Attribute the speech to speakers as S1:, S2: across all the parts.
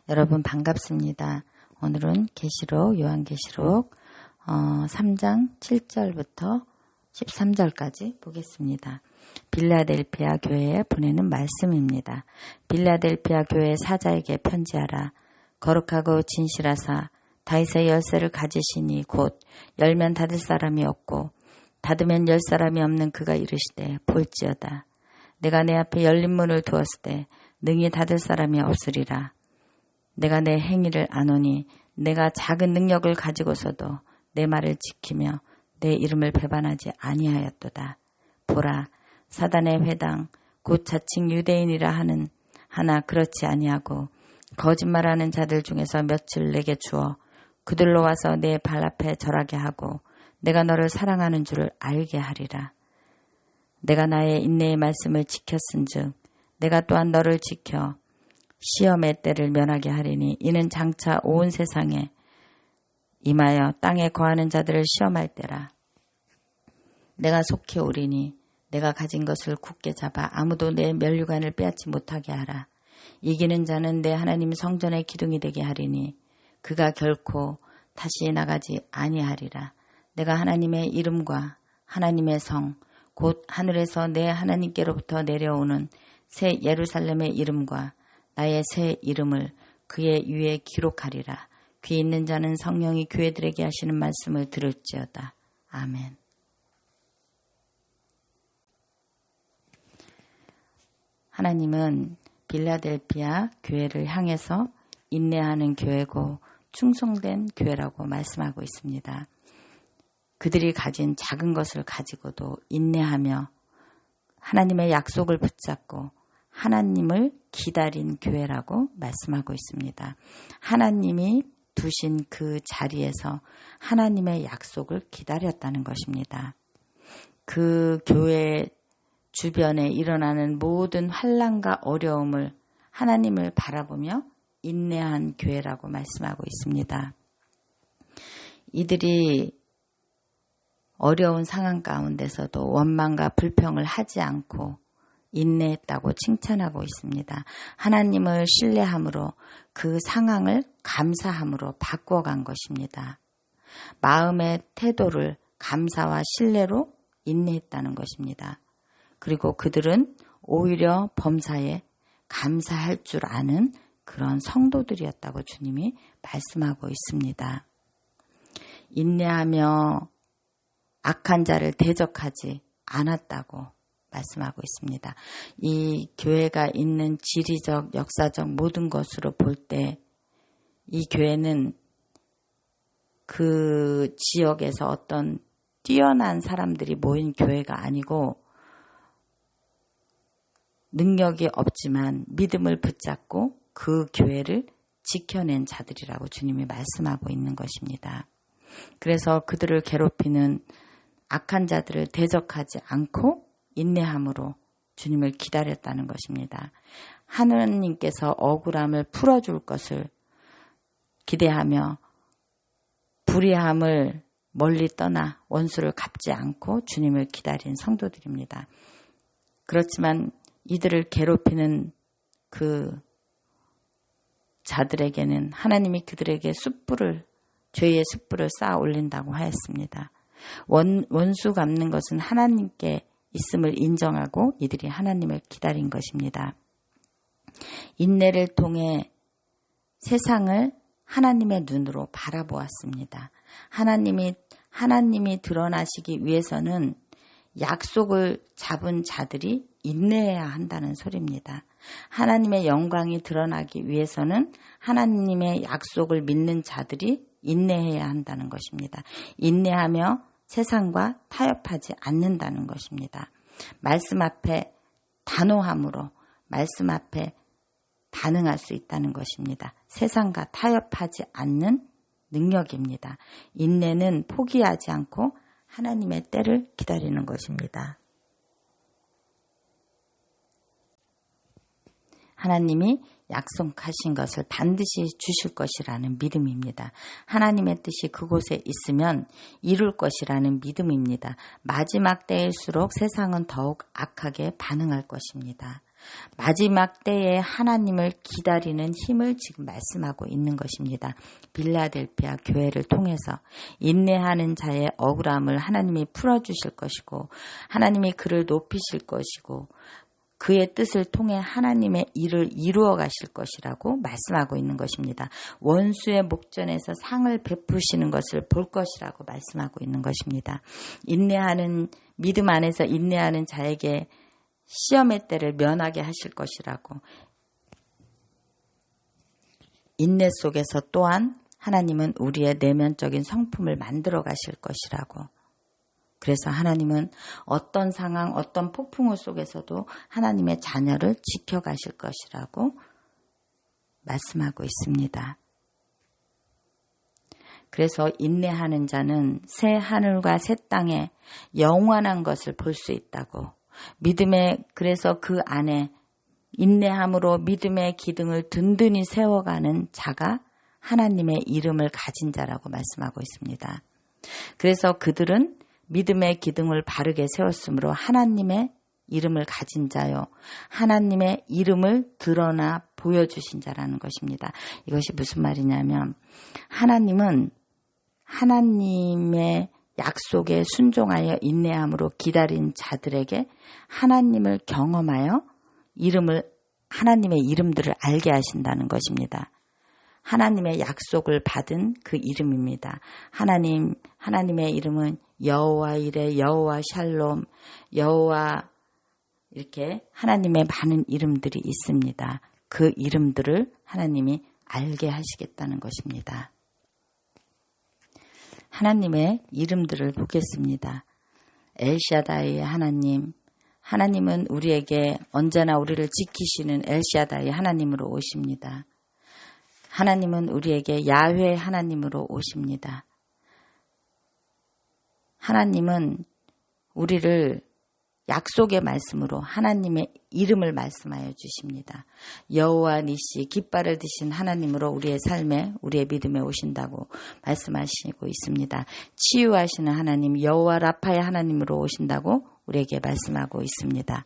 S1: 여러분 반갑습니다. 오늘은 계시록 요한계시록 3장 7절부터 13절까지 보겠습니다. 빌라델피아 교회에 보내는 말씀입니다. 빌라델피아 교회 사자에게 편지하라. 거룩하고 진실하사 다윗의 열쇠를 가지시니 곧 열면 닫을 사람이 없고 닫으면 열 사람이 없는 그가 이르시되 볼지어다. 내가 내 앞에 열린 문을 두었을 때 능히 닫을 사람이 없으리라. 내가 내 행위를 아노니 내가 작은 능력을 가지고서도 내 말을 지키며 내 이름을 배반하지 아니하였도다. 보라, 사단의 회당 곧 자칭 유대인이라 하는 하나 그렇지 아니하고 거짓말하는 자들 중에서 며칠 내게 주어 그들로 와서 내 발 앞에 절하게 하고 내가 너를 사랑하는 줄을 알게 하리라. 내가 나의 인내의 말씀을 지켰은즉 내가 또한 너를 지켜 시험의 때를 면하게 하리니 이는 장차 온 세상에 임하여 땅에 거하는 자들을 시험할 때라. 내가 속히 오리니 내가 가진 것을 굳게 잡아 아무도 내 면류관을 빼앗지 못하게 하라. 이기는 자는 내 하나님 성전의 기둥이 되게 하리니 그가 결코 다시 나가지 아니하리라. 내가 하나님의 이름과 하나님의 성 곧 하늘에서 내 하나님께로부터 내려오는 새 예루살렘의 이름과 나의 새 이름을 그의 위에 기록하리라. 귀 있는 자는 성령이 교회들에게 하시는 말씀을 들을지어다. 아멘. 하나님은 빌라델피아 교회를 향해서 인내하는 교회고 충성된 교회라고 말씀하고 있습니다. 그들이 가진 작은 것을 가지고도 인내하며 하나님의 약속을 붙잡고 하나님을 기다린 교회라고 말씀하고 있습니다. 하나님이 두신 그 자리에서 하나님의 약속을 기다렸다는 것입니다. 그 교회 주변에 일어나는 모든 환난과 어려움을 하나님을 바라보며 인내한 교회라고 말씀하고 있습니다. 이들이 어려운 상황 가운데서도 원망과 불평을 하지 않고 인내했다고 칭찬하고 있습니다. 하나님을 신뢰함으로 그 상황을 감사함으로 바꿔간 것입니다. 마음의 태도를 감사와 신뢰로 인내했다는 것입니다. 그리고 그들은 오히려 범사에 감사할 줄 아는 그런 성도들이었다고 주님이 말씀하고 있습니다. 인내하며 악한 자를 대적하지 않았다고 말씀하고 있습니다. 이 교회가 있는 지리적, 역사적 모든 것으로 볼 때 이 교회는 그 지역에서 어떤 뛰어난 사람들이 모인 교회가 아니고 능력이 없지만 믿음을 붙잡고 그 교회를 지켜낸 자들이라고 주님이 말씀하고 있는 것입니다. 그래서 그들을 괴롭히는 악한 자들을 대적하지 않고 인내함으로 주님을 기다렸다는 것입니다. 하느님께서 억울함을 풀어줄 것을 기대하며 불의함을 멀리 떠나 원수를 갚지 않고 주님을 기다린 성도들입니다. 그렇지만 이들을 괴롭히는 그 자들에게는 하나님이 그들에게 죄의 숯불을 쌓아 올린다고 하였습니다. 원수 갚는 것은 하나님께 있음을 인정하고 이들이 하나님을 기다린 것입니다. 인내를 통해 세상을 하나님의 눈으로 바라보았습니다. 하나님이 드러나시기 위해서는 약속을 잡은 자들이 인내해야 한다는 소리입니다. 하나님의 영광이 드러나기 위해서는 하나님의 약속을 믿는 자들이 인내해야 한다는 것입니다. 인내하며 세상과 타협하지 않는다는 것입니다. 말씀 앞에 단호함으로 말씀 앞에 반응할 수 있다는 것입니다. 세상과 타협하지 않는 능력입니다. 인내는 포기하지 않고 하나님의 때를 기다리는 것입니다. 하나님이 약속하신 것을 반드시 주실 것이라는 믿음입니다. 하나님의 뜻이 그곳에 있으면 이룰 것이라는 믿음입니다. 마지막 때일수록 세상은 더욱 악하게 반응할 것입니다. 마지막 때에 하나님을 기다리는 힘을 지금 말씀하고 있는 것입니다. 빌라델피아 교회를 통해서 인내하는 자의 억울함을 하나님이 풀어주실 것이고 하나님이 그를 높이실 것이고 그의 뜻을 통해 하나님의 일을 이루어 가실 것이라고 말씀하고 있는 것입니다. 원수의 목전에서 상을 베푸시는 것을 볼 것이라고 말씀하고 있는 것입니다. 믿음 안에서 인내하는 자에게 시험의 때를 면하게 하실 것이라고, 인내 속에서 또한 하나님은 우리의 내면적인 성품을 만들어 가실 것이라고, 그래서 하나님은 어떤 상황, 어떤 폭풍우 속에서도 하나님의 자녀를 지켜가실 것이라고 말씀하고 있습니다. 그래서 인내하는 자는 새 하늘과 새 땅에 영원한 것을 볼 수 있다고, 그래서 그 안에 인내함으로 믿음의 기둥을 든든히 세워가는 자가 하나님의 이름을 가진 자라고 말씀하고 있습니다. 그래서 그들은 믿음의 기둥을 바르게 세웠으므로 하나님의 이름을 가진 자요, 하나님의 이름을 드러나 보여주신 자라는 것입니다. 이것이 무슨 말이냐면, 하나님은 하나님의 약속에 순종하여 인내함으로 기다린 자들에게 하나님을 경험하여 하나님의 이름들을 알게 하신다는 것입니다. 하나님의 약속을 받은 그 이름입니다. 하나님의 이름은 여호와 이레, 여호와 샬롬, 여호와, 이렇게 하나님의 많은 이름들이 있습니다. 그 이름들을 하나님이 알게 하시겠다는 것입니다. 하나님의 이름들을 보겠습니다. 엘샤다이의 하나님은 우리에게 언제나 우리를 지키시는 엘샤다이 하나님으로 오십니다. 하나님은 우리에게 야훼 하나님으로 오십니다. 하나님은 우리를 약속의 말씀으로 하나님의 이름을 말씀하여 주십니다. 여호와 니시, 깃발을 드신 하나님으로 우리의 삶에, 우리의 믿음에 오신다고 말씀하시고 있습니다. 치유하시는 하나님, 여호와 라파의 하나님으로 오신다고 우리에게 말씀하고 있습니다.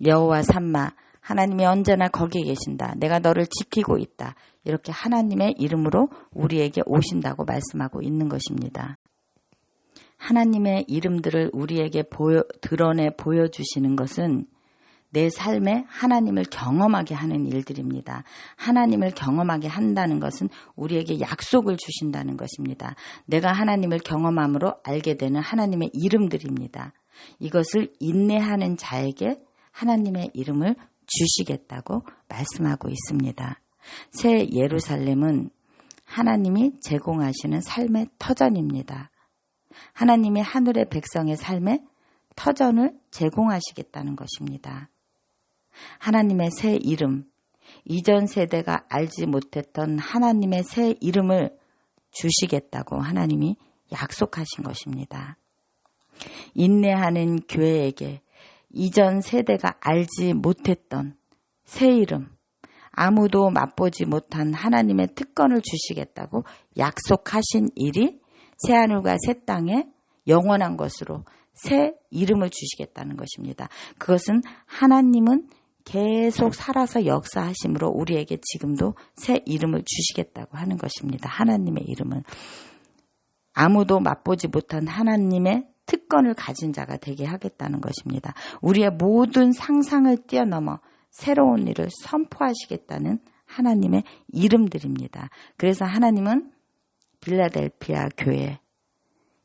S1: 여호와 삼마, 하나님이 언제나 거기에 계신다. 내가 너를 지키고 있다. 이렇게 하나님의 이름으로 우리에게 오신다고 말씀하고 있는 것입니다. 하나님의 이름들을 우리에게 드러내 보여주시는 것은 내 삶에 하나님을 경험하게 하는 일들입니다. 하나님을 경험하게 한다는 것은 우리에게 약속을 주신다는 것입니다. 내가 하나님을 경험함으로 알게 되는 하나님의 이름들입니다. 이것을 인내하는 자에게 하나님의 이름을 주시겠다고 말씀하고 있습니다. 새 예루살렘은 하나님이 제공하시는 삶의 터전입니다. 하나님이 하늘의 백성의 삶에 터전을 제공하시겠다는 것입니다. 하나님의 새 이름, 이전 세대가 알지 못했던 하나님의 새 이름을 주시겠다고 하나님이 약속하신 것입니다. 인내하는 교회에게 이전 세대가 알지 못했던 새 이름, 아무도 맛보지 못한 하나님의 특권을 주시겠다고 약속하신 일이 새하늘과 새 땅에 영원한 것으로 새 이름을 주시겠다는 것입니다. 그것은 하나님은 계속 살아서 역사하심으로 우리에게 지금도 새 이름을 주시겠다고 하는 것입니다. 하나님의 이름은 아무도 맛보지 못한 하나님의 특권을 가진 자가 되게 하겠다는 것입니다. 우리의 모든 상상을 뛰어넘어 새로운 일을 선포하시겠다는 하나님의 이름들입니다. 그래서 하나님은 빌라델피아 교회,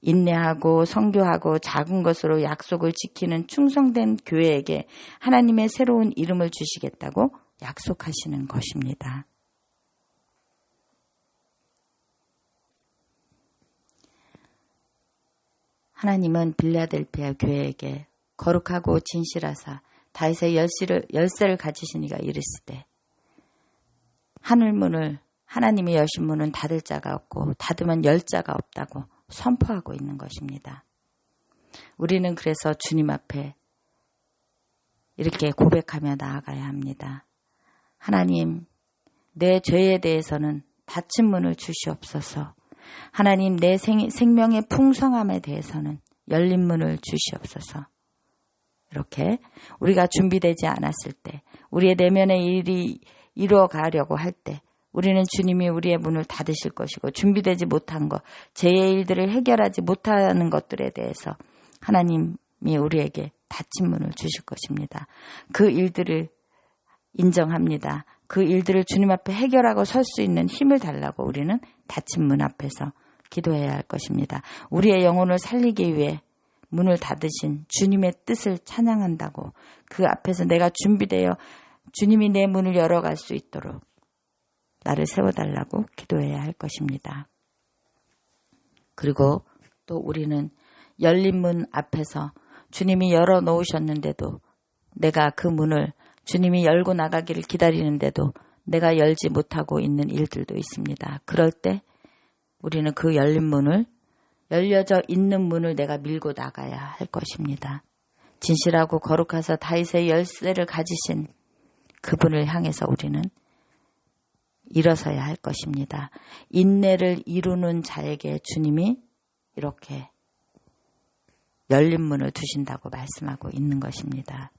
S1: 인내하고 선교하고 작은 것으로 약속을 지키는 충성된 교회에게 하나님의 새로운 이름을 주시겠다고 약속하시는 것입니다. 하나님은 빌라델피아 교회에게 거룩하고 진실하사 다윗의 열쇠를 가지신 이가 이르시되 하늘문을, 하나님이 여신 문은 닫을 자가 없고 닫으면 열 자가 없다고 선포하고 있는 것입니다. 우리는 그래서 주님 앞에 이렇게 고백하며 나아가야 합니다. 하나님, 내 죄에 대해서는 닫힌 문을 주시옵소서. 하나님, 내 생명의 풍성함에 대해서는 열린 문을 주시옵소서. 이렇게 우리가 준비되지 않았을 때, 우리의 내면의 일이 이루어가려고 할 때 우리는 주님이 우리의 문을 닫으실 것이고, 준비되지 못한 것, 제 일들을 해결하지 못하는 것들에 대해서 하나님이 우리에게 닫힌 문을 주실 것입니다. 그 일들을 인정합니다. 그 일들을 주님 앞에 해결하고 설 수 있는 힘을 달라고 우리는 닫힌 문 앞에서 기도해야 할 것입니다. 우리의 영혼을 살리기 위해 문을 닫으신 주님의 뜻을 찬양한다고, 그 앞에서 내가 준비되어 주님이 내 문을 열어갈 수 있도록 나를 세워달라고 기도해야 할 것입니다. 그리고 또 우리는 열린 문 앞에서 주님이 열어놓으셨는데도 내가 그 문을 주님이 열고 나가기를 기다리는데도 내가 열지 못하고 있는 일들도 있습니다. 그럴 때 우리는 그 열린 문을, 열려져 있는 문을 내가 밀고 나가야 할 것입니다. 진실하고 거룩하사 다윗의 열쇠를 가지신 그분을 향해서 우리는 일어서야 할 것입니다. 인내를 이루는 자에게 주님이 이렇게 열린 문을 두신다고 말씀하고 있는 것입니다.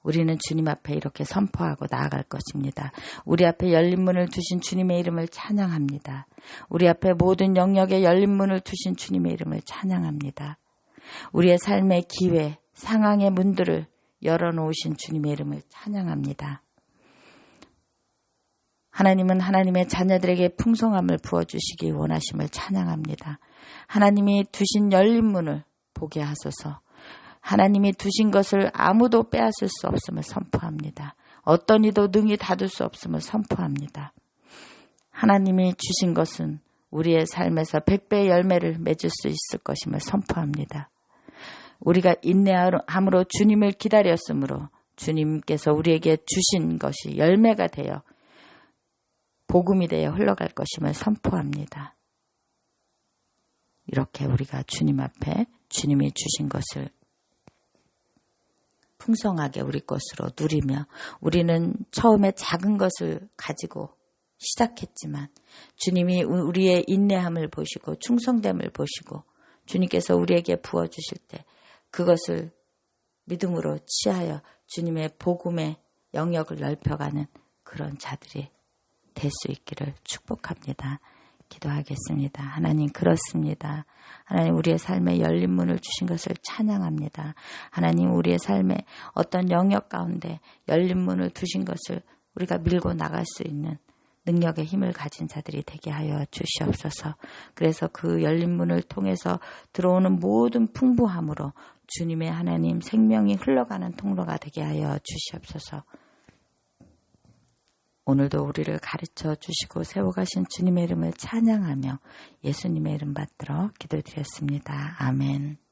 S1: 우리는 주님 앞에 이렇게 선포하고 나아갈 것입니다. 우리 앞에 열린 문을 두신 주님의 이름을 찬양합니다. 우리 앞에 모든 영역에 열린 문을 두신 주님의 이름을 찬양합니다. 우리의 삶의 기회, 상황의 문들을 열어놓으신 주님의 이름을 찬양합니다. 하나님은 하나님의 자녀들에게 풍성함을 부어주시기 원하심을 찬양합니다. 하나님이 두신 열린 문을 보게 하소서. 하나님이 두신 것을 아무도 빼앗을 수 없음을 선포합니다. 어떤 이도 능히 닫을 수 없음을 선포합니다. 하나님이 주신 것은 우리의 삶에서 100배의 열매를 맺을 수 있을 것임을 선포합니다. 우리가 인내함으로 주님을 기다렸으므로 주님께서 우리에게 주신 것이 열매가 되어 복음이 되어 흘러갈 것임을 선포합니다. 이렇게 우리가 주님 앞에 주님이 주신 것을 풍성하게 우리 것으로 누리며, 우리는 처음에 작은 것을 가지고 시작했지만 주님이 우리의 인내함을 보시고 충성됨을 보시고 주님께서 우리에게 부어주실 때 그것을 믿음으로 취하여 주님의 복음의 영역을 넓혀가는 그런 자들이 될 수 있기를 축복합니다. 기도하겠습니다. 하나님, 그렇습니다. 하나님, 우리의 삶에 열린 문을 주신 것을 찬양합니다. 하나님, 우리의 삶에 어떤 영역 가운데 열린 문을 두신 것을 우리가 밀고 나갈 수 있는 능력의 힘을 가진 자들이 되게 하여 주시옵소서. 그래서 그 열린 문을 통해서 들어오는 모든 풍부함으로 주님의 하나님 생명이 흘러가는 통로가 되게 하여 주시옵소서. 오늘도 우리를 가르쳐 주시고 세워가신 주님의 이름을 찬양하며 예수님의 이름 받들어 기도드렸습니다. 아멘.